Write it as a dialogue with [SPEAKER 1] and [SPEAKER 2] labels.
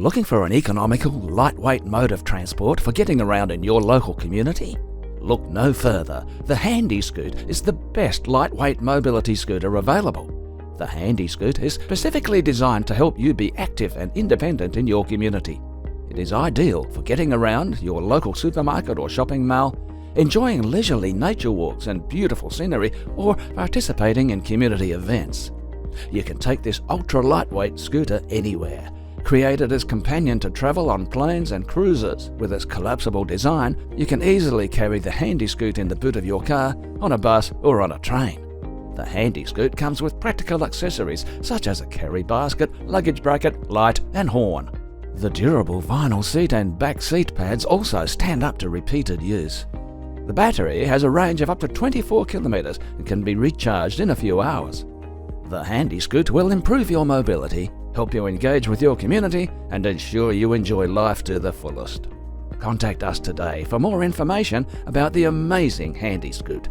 [SPEAKER 1] Looking for an economical, lightweight mode of transport for getting around in your local community? Look no further. The Handyscoot is the best lightweight mobility scooter available. The Handyscoot is specifically designed to help you be active and independent in your community. It is ideal for getting around your local supermarket or shopping mall, enjoying leisurely nature walks and beautiful scenery, or participating in community events. You can take this ultra-lightweight scooter anywhere. Created as companion to travel on planes and cruises, with its collapsible design, you can easily carry the Handyscoot in the boot of your car, on a bus or on a train. The Handyscoot comes with practical accessories such as a carry basket, luggage bracket, light and horn. The durable vinyl seat and back seat pads also stand up to repeated use. The battery has a range of up to 24 kilometers and can be recharged in a few hours. The Handyscoot will improve your mobility, help you engage with your community, and ensure you enjoy life to the fullest. Contact us today for more information about the amazing Handyscoot.